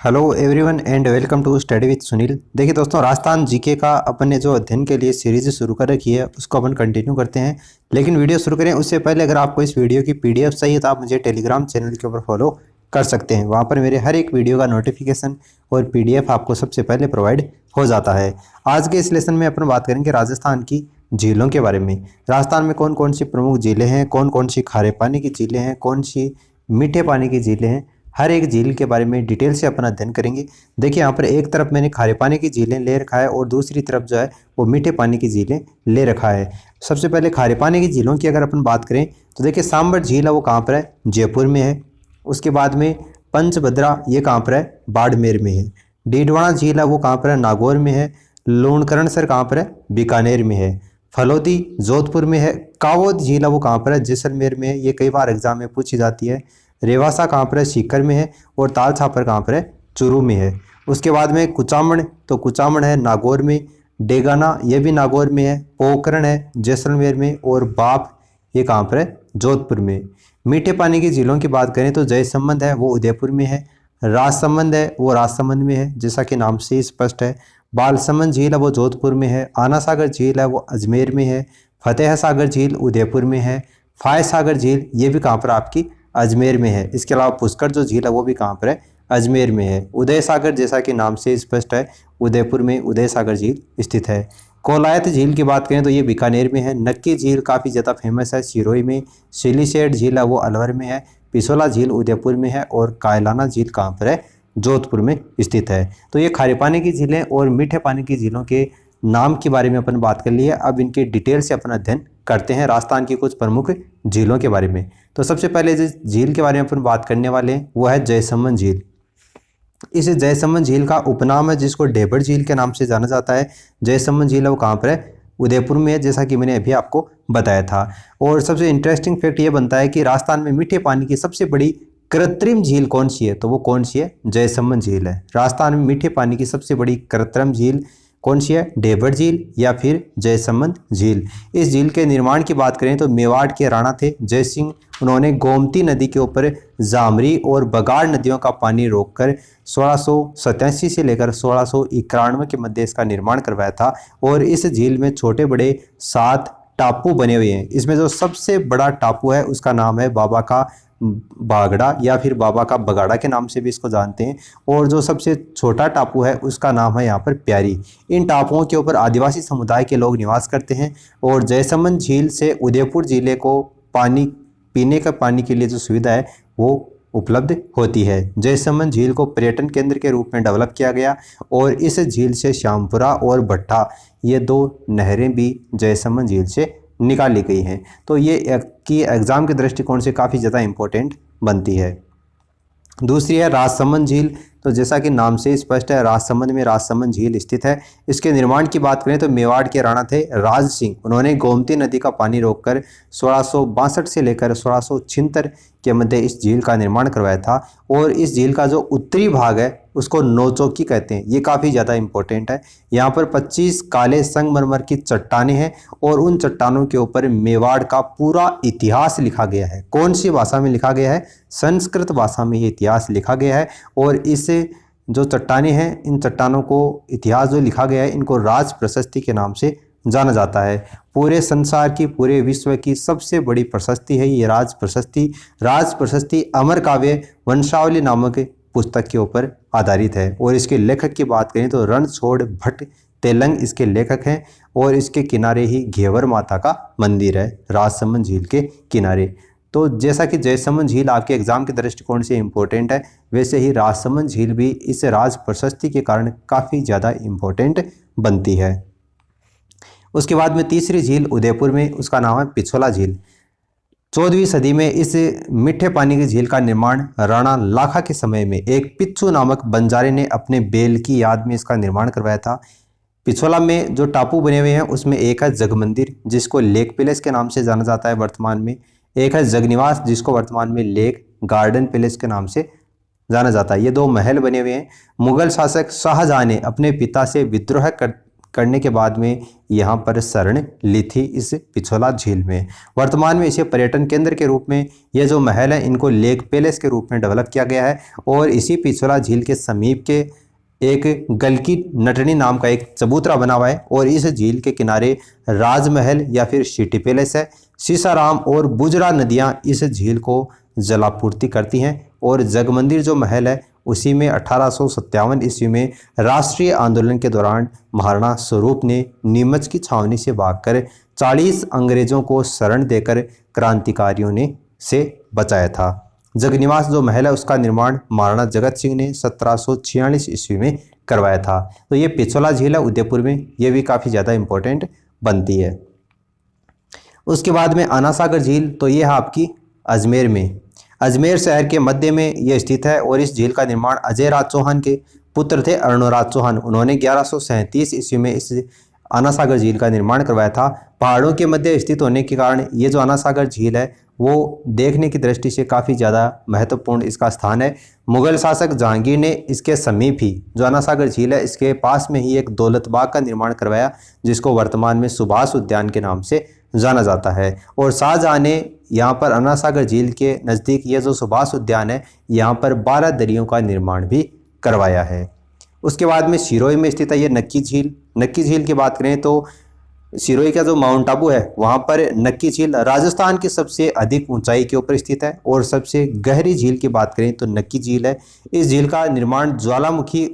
Hello everyone and welcome to study with Sunil. देखिए दोस्तों, Rajasthan GK का अपन ने जो अध्ययन के लिए सीरीज शुरू कर रखी है उसको अपन कंटिन्यू करते हैं। लेकिन वीडियो शुरू करें उससे पहले अगर आपको इस वीडियो की पीडीएफ चाहिए तो आप मुझे टेलीग्राम चैनल के ऊपर फॉलो कर सकते हैं। वहाँ पर मेरे हर एक वीडियो का नोटिफिकेशन और पीडीएफ आपको सबसे पहले प्रोवाइड हो जाता है। आज के इस लेसन में अपन बात करेंगे राजस्थान की झीलों के बारे में। राजस्थान में कौन कौन सी प्रमुख झीलें हैं, कौन कौन सी खारे पानी की झीलें हैं, कौन सी मीठे पानी की झीलें हैं, हर एक झील के बारे में डिटेल से अपना अध्ययन करेंगे। देखिए यहाँ पर एक तरफ मैंने खारे पानी की झीलें ले रखा है और दूसरी तरफ जो है वो मीठे पानी की झीलें ले रखा है। सबसे पहले खारे पानी की झीलों की अगर अपन बात करें तो देखिए सांबर झील है वो कहाँ पर है, जयपुर में है। उसके बाद में पंचभद्रा ये कहाँ पर है, बाड़मेर में है। डीडवाना झील है वो कहाँ पर है, नागौर में है। लूणकरणसर कहाँ पर है, बीकानेर में है। फलोदी जोधपुर में है। कावोद झील है वो कहाँ पर है, जैसलमेर में है। ये कई बार एग्जाम में पूछी जाती है। रेवासा कहाँ पर है, सीकर में है। और ताल छापर कहाँ पर है, चूरू में है। उसके बाद में कुचामण, तो कुचामण है नागौर में। डेगाना ये भी नागौर में है। पोखरण है जैसलमेर में। और बाप ये कहाँ पर है, जोधपुर में। मीठे पानी की झीलों की बात करें तो जयसंबंध है वो उदयपुर में है। राजसमंद है वो राजसमंद में है, जैसा कि नाम से ही स्पष्ट है। बालसमंद झील है वो जोधपुर में है। आना सागर झील है वो अजमेर में है। फतेह सागर झील उदयपुर में है। फाय सागर झील ये भी कहाँ पर आपकी अजमेर में है। इसके अलावा पुष्कर जो झील है वो भी कहाँ पर है, अजमेर में है। उदय सागर जैसा कि नाम से स्पष्ट है उदयपुर में उदय सागर झील स्थित है। कोलायत झील की बात करें तो ये बीकानेर में है। नक्की झील काफ़ी ज़्यादा फेमस है, सिरोही में। सिलीसेट झील है वो अलवर में है। पिछोला झील उदयपुर में है। और कायलाना झील कहाँ पर है, जोधपुर में स्थित है। तो ये खारे पानी की झीलें और मीठे पानी की झीलों के नाम के बारे में अपन बात कर ली है। अब इनके डिटेल से अपन अध्ययन करते हैं राजस्थान की कुछ प्रमुख झीलों के बारे में। तो सबसे पहले जिस झील के बारे में अपन बात करने वाले हैं वो है जयसमंद झील। इस जयसमंद झील का उपनाम है जिसको ढेबड़ झील के नाम से जाना जाता है। जयसमंद झील है वो कहाँ पर है, उदयपुर में है, जैसा कि मैंने अभी आपको बताया था। और सबसे इंटरेस्टिंग फैक्ट ये बनता है कि राजस्थान में मीठे पानी की सबसे बड़ी कृत्रिम झील कौन सी है, तो वो कौन सी है, जयसमंद झील है। राजस्थान में मीठे पानी की सबसे बड़ी कृत्रिम झील कौन सी है, ढेबड़ झील या फिर जयसमंद झील। इस झील के निर्माण की बात करें तो मेवाड़ के राणा थे जय सिंह, उन्होंने गोमती नदी के ऊपर जामरी और बगाड़ नदियों का पानी रोककर 1687 से लेकर 1691 के मध्य इसका निर्माण करवाया था। और इस झील में छोटे बड़े 7 टापू बने हुए हैं। इसमें जो सबसे बड़ा टापू है उसका नाम है बाबा का बागड़ा या फिर बाबा का बगाड़ा के नाम से भी इसको जानते हैं। और जो सबसे छोटा टापू है उसका नाम है यहाँ पर प्यारी। इन टापुओं के ऊपर आदिवासी समुदाय के लोग निवास करते हैं। और जयसमंद झील से उदयपुर जिले को पानी, पीने का पानी के लिए जो सुविधा है वो उपलब्ध होती है। जयसमंद झील को पर्यटन केंद्र के रूप में डेवलप किया गया। और इस झील से श्यामपुरा और भट्टा ये 2 नहरें भी जयसमंद झील से निकाली गई हैं। तो ये की एग्जाम के दृष्टिकोण से काफ़ी ज़्यादा इम्पोर्टेंट बनती है। दूसरी है राजसमंद झील। तो जैसा कि नाम से स्पष्ट है राजसमंद में राजसमंद झील स्थित है। इसके निर्माण की बात करें तो मेवाड़ के राणा थे राज सिंह, उन्होंने गोमती नदी का पानी रोककर 1662 से लेकर 1676 के मध्य इस झील का निर्माण करवाया था। और इस झील का जो उत्तरी भाग है उसको नौचौकी कहते हैं। ये काफ़ी ज़्यादा इंपॉर्टेंट है। यहाँ पर 25 काले संगमरमर की चट्टानें हैं और उन चट्टानों के ऊपर मेवाड़ का पूरा इतिहास लिखा गया है। कौन सी भाषा में लिखा गया है, संस्कृत भाषा में ये इतिहास लिखा गया है। और इस जो चट्टानें हैं इन चट्टानों को इतिहास जो लिखा गया है इनको राज प्रशस्ति के नाम से जाना जाता है। पूरे संसार की, पूरे विश्व की सबसे बड़ी प्रशस्ति है ये राज प्रशस्ति। राज प्रशस्ति अमर काव्य वंशावली नामक पुस्तक के ऊपर आधारित है। और इसके लेखक की बात करें तो रणछोड़ भट्ट तेलंग इसके लेखक हैं। और इसके किनारे ही घेवर माता का मंदिर है, राजसमंद झील के किनारे। तो जैसा कि जयसमंद झील आपके एग्जाम के दृष्टिकोण से इम्पोर्टेंट है, वैसे ही राजसमंद झील भी इस राज प्रशस्ति के कारण काफ़ी ज़्यादा इम्पोर्टेंट बनती है। उसके बाद में तीसरी झील उदयपुर में, उसका नाम है पिछोला झील। 14वीं सदी में इस मीठे पानी की झील का निर्माण राणा लाखा के समय में एक पिच्चू नामक बंजारे ने अपने बेल की याद में इसका निर्माण करवाया था। पिछोला में जो टापू बने हुए हैं उसमें एक है जगमंदिर जिसको लेक पैलेस के नाम से जाना जाता है वर्तमान में। एक है जगनिवास जिसको वर्तमान में लेक गार्डन पैलेस के नाम से जाना जाता है। ये 2 महल बने हुए हैं। मुगल शासक शाहजहां ने अपने पिता से विद्रोह करने के बाद में यहाँ पर शरण ली थी इस पिछोला झील में। वर्तमान में इसे पर्यटन केंद्र के रूप में ये जो महल है इनको लेक पैलेस के रूप में डेवलप किया गया है। और इसी पिछोला झील के समीप के एक गलकी नटनी नाम का एक चबूतरा बना हुआ है और इस झील के किनारे राजमहल या फिर सिटी पैलेस है। सीसाराम और बुजरा नदियां इस झील को जलापूर्ति करती हैं और जगमंदिर जो महल है उसी में 1857 ईस्वी में राष्ट्रीय आंदोलन के दौरान महाराणा स्वरूप ने नीमच की छावनी से भागकर 40 अंग्रेजों को शरण देकर क्रांतिकारियों ने से बचाया था। जगनिवास जो महल है उसका निर्माण महाराणा जगत सिंह ने 1746 ईस्वी में करवाया था। तो ये पिछोला झील है उदयपुर में, ये भी काफ़ी ज़्यादा इम्पोर्टेंट बनती है। उसके बाद में आना सागर झील, तो ये है आपकी अजमेर में। अजमेर शहर के मध्य में ये स्थित है और इस झील का निर्माण अजय राज चौहान के पुत्र थे अर्णोराज चौहान। उन्होंने 1137 ईस्वी में इस आना सागर झील का निर्माण करवाया था। पहाड़ों के मध्य स्थित होने के कारण ये जो आना सागर झील है वो देखने की दृष्टि से काफ़ी ज़्यादा महत्वपूर्ण इसका स्थान है। मुगल शासक जहांगीर ने इसके समीप ही जो आना सागर झील है इसके पास में ही एक दौलत बाग का निर्माण करवाया जिसको वर्तमान में सुभाष उद्यान के नाम से जाना जाता है। और शाहजहां ने यहाँ पर आना सागर झील के नज़दीक ये जो सुभाष उद्यान है यहाँ पर 12 दरियों का निर्माण भी करवाया है। उसके बाद में सिरोही में स्थित है ये नक्की झील। नक्की झील की बात करें तो सिरोही का जो माउंट आबू है वहाँ पर नक्की झील राजस्थान की सबसे अधिक ऊंचाई के ऊपर स्थित है। और सबसे गहरी झील की बात करें तो नक्की झील है। इस झील का निर्माण ज्वालामुखी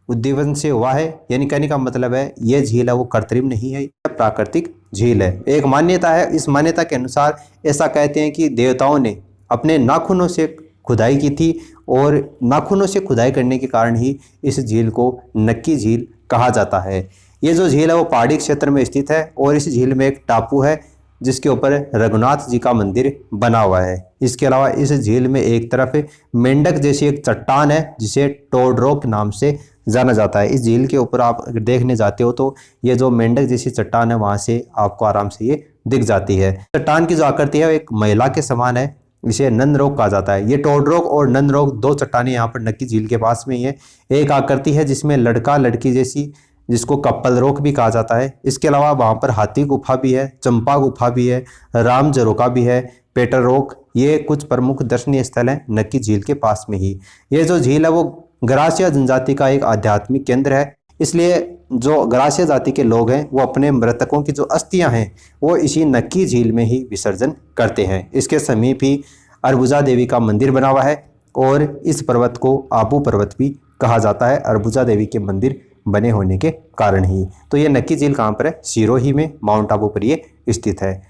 उद्दीपन से हुआ है, यानी कहने का मतलब है ये झील है वो कृत्रिम नहीं है, प्राकृतिक झील है। एक मान्यता है, इस मान्यता के अनुसार ऐसा कहते हैं कि देवताओं ने अपने नाखूनों से खुदाई की थी और नाखूनों से खुदाई करने के कारण ही इस झील को नक्की झील कहा जाता है। ये जो झील है वो पहाड़ी क्षेत्र में स्थित है और इस झील में एक टापू है जिसके ऊपर रघुनाथ जी का मंदिर बना हुआ है। इसके अलावा इस झील में एक तरफ मेंढक जैसी एक चट्टान है जिसे टोडरोक नाम से जाना जाता है। इस झील के ऊपर आप अगर देखने जाते हो तो ये जो मेंढक जैसी चट्टान है वहाँ से आपको आराम से ये दिख जाती है। चट्टान की जो आकृति है वो एक महिला के समान है, इसे नंदरोक कहा जाता है। ये टोडरोक और नंदरोक दो चट्टानें यहाँ पर नक्की झील के पास में ही है। एक आकृति है जिसमें लड़का लड़की जैसी जिसको कप्पल रोक भी कहा जाता है। इसके अलावा वहाँ पर हाथी गुफा भी है, चंपा गुफा भी है, राम जरोका भी है, पेटर रोक, ये कुछ प्रमुख दर्शनीय स्थल हैं नक्की झील के पास में ही। ये जो झील है वो गरासिया जनजाति का एक आध्यात्मिक केंद्र है, इसलिए जो गरासिया जाति के लोग हैं वो अपने मृतकों की जो अस्थियां हैं वो इसी नक्की झील में ही विसर्जन करते हैं। इसके समीप ही अरबुजा देवी का मंदिर बना हुआ है और इस पर्वत को आबू पर्वत भी कहा जाता है अरबुजा देवी के मंदिर बने होने के कारण ही। तो ये नक्की झील कहाँ पर है? सिरोही में, माउंट आबू पर ये स्थित है।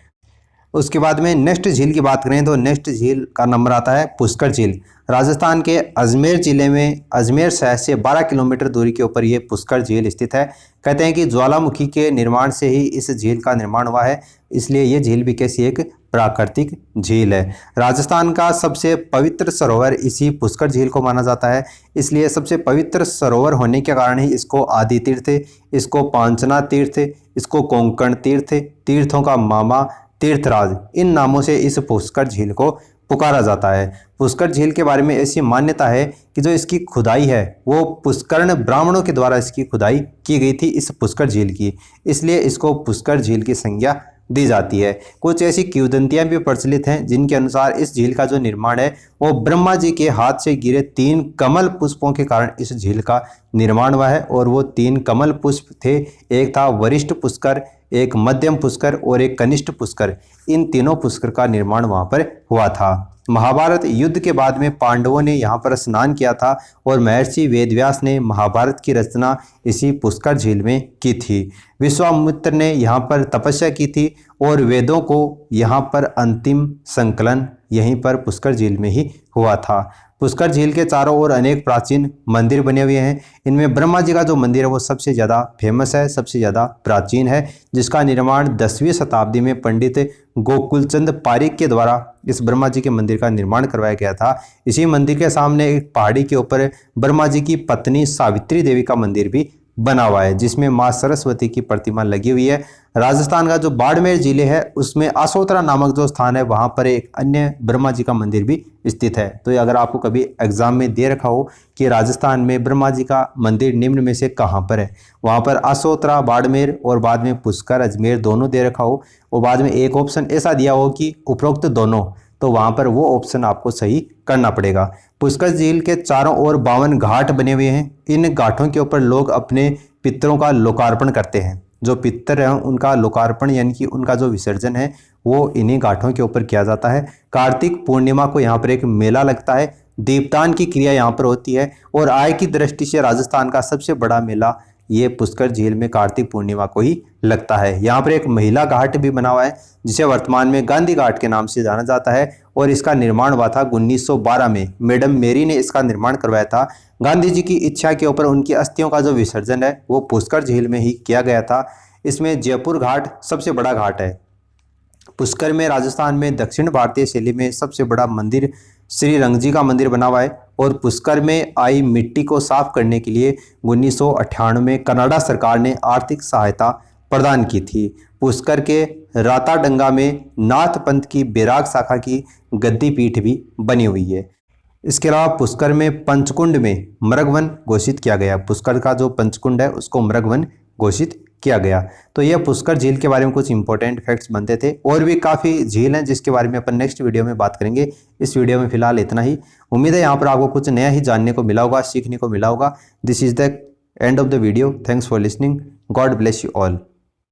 उसके बाद में नेक्स्ट झील की बात करें तो नेक्स्ट झील का नंबर आता है पुष्कर झील। राजस्थान के अजमेर जिले में अजमेर शहर से 12 किलोमीटर दूरी के ऊपर ये पुष्कर झील स्थित है। कहते हैं कि ज्वालामुखी के निर्माण से ही इस झील का निर्माण हुआ है, इसलिए ये झील भी कैसी एक प्राकृतिक झील है। राजस्थान का सबसे पवित्र सरोवर इसी पुष्कर झील को माना जाता है, इसलिए सबसे पवित्र सरोवर होने के कारण ही इसको आदि तीर्थ, इसको पांचना तीर्थ, इसको कोंकण तीर्थ, तीर्थों का मामा, तीर्थराज, इन नामों से इस पुष्कर झील को पुकारा जाता है। पुष्कर झील के बारे में ऐसी मान्यता है कि जो इसकी खुदाई है वो पुष्करण ब्राह्मणों के द्वारा इसकी खुदाई की गई थी इस पुष्कर झील की, इसलिए इसको पुष्कर झील की संज्ञा दी जाती है। कुछ ऐसी किंवदंतियां भी प्रचलित हैं जिनके अनुसार इस झील का जो निर्माण है वो ब्रह्मा जी के हाथ से गिरे 3 कमल पुष्पों के कारण इस झील का निर्माण हुआ है। और वो 3 कमल पुष्प थे, एक था वरिष्ठ पुष्कर, एक मध्यम पुष्कर और एक कनिष्ठ पुष्कर। इन तीनों पुष्कर का निर्माण वहाँ पर हुआ था। महाभारत युद्ध के बाद में पांडवों ने यहाँ पर स्नान किया था और महर्षि वेदव्यास ने महाभारत की रचना इसी पुष्कर झील में की थी। विश्वामित्र ने यहाँ पर तपस्या की थी और वेदों को यहाँ पर अंतिम संकलन यहीं पर पुष्कर झील में ही हुआ था। पुष्कर झील के चारों ओर अनेक प्राचीन मंदिर बने हुए हैं। इनमें ब्रह्मा जी का जो मंदिर है वो सबसे ज़्यादा फेमस है, सबसे ज़्यादा प्राचीन है, जिसका निर्माण 10वीं शताब्दी में पंडित गोकुलचंद पारीक के द्वारा इस ब्रह्मा जी के मंदिर का निर्माण करवाया गया था। इसी मंदिर के सामने एक पहाड़ी के ऊपर ब्रह्मा जी की पत्नी सावित्री देवी का मंदिर भी बना हुआ है, जिसमें मां सरस्वती की प्रतिमा लगी हुई है। राजस्थान का जो बाड़मेर जिले है उसमें आसोतरा नामक जो स्थान है वहां पर एक अन्य ब्रह्मा जी का मंदिर भी स्थित है। तो ये अगर आपको कभी एग्जाम में दे रखा हो कि राजस्थान में ब्रह्मा जी का मंदिर निम्न में से कहाँ पर है, वहां पर आसोतरा बाड़मेर और बाद में पुष्कर अजमेर दोनों दे रखा हो और बाद में एक ऑप्शन ऐसा दिया हो कि उपरोक्त दोनों, तो वहां पर वो ऑप्शन आपको सही करना पड़ेगा। पुष्कर झील के चारों ओर 52 घाट बने हुए हैं। इन घाटों के ऊपर लोग अपने पितरों का लोकार्पण करते हैं। जो पितर हैं उनका लोकार्पण यानी कि उनका जो विसर्जन है वो इन्हीं घाटों के ऊपर किया जाता है। कार्तिक पूर्णिमा को यहाँ पर एक मेला लगता है, दीपदान की क्रिया यहाँ पर होती है और आय की दृष्टि से राजस्थान का सबसे बड़ा मेला ये पुष्कर झील में कार्तिक पूर्णिमा को ही लगता है। यहाँ पर एक महिला घाट भी बना हुआ है जिसे वर्तमान में गांधी घाट के नाम से जाना जाता है और इसका निर्माण हुआ था 1912 में। मैडम मेरी ने इसका निर्माण करवाया था। गांधी जी की इच्छा के ऊपर उनकी अस्थियों का जो विसर्जन है वो पुष्कर झील में ही किया गया था। इसमें जयपुर घाट सबसे बड़ा घाट है। पुष्कर में राजस्थान में दक्षिण भारतीय शैली में सबसे बड़ा मंदिर श्री रंगजी का मंदिर बना हुआ है और पुष्कर में आई मिट्टी को साफ करने के लिए 1998 में कनाडा सरकार ने आर्थिक सहायता प्रदान की थी। पुष्कर के राताडंगा में नाथ पंथ की बैराग शाखा की गद्दी पीठ भी बनी हुई है। इसके अलावा पुष्कर में पंचकुंड में मृगवन घोषित किया गया। पुष्कर का जो पंचकुंड है उसको मृगवन घोषित किया गया। तो यह पुष्कर झील के बारे में कुछ इंपॉर्टेंट फैक्ट्स बनते थे। और भी काफ़ी झील हैं जिसके बारे में अपन नेक्स्ट वीडियो में बात करेंगे। इस वीडियो में फिलहाल इतना ही। उम्मीद है यहाँ पर आपको कुछ नया ही जानने को मिला होगा, सीखने को मिला होगा। This is the end of the video. Thanks for listening. God bless you all.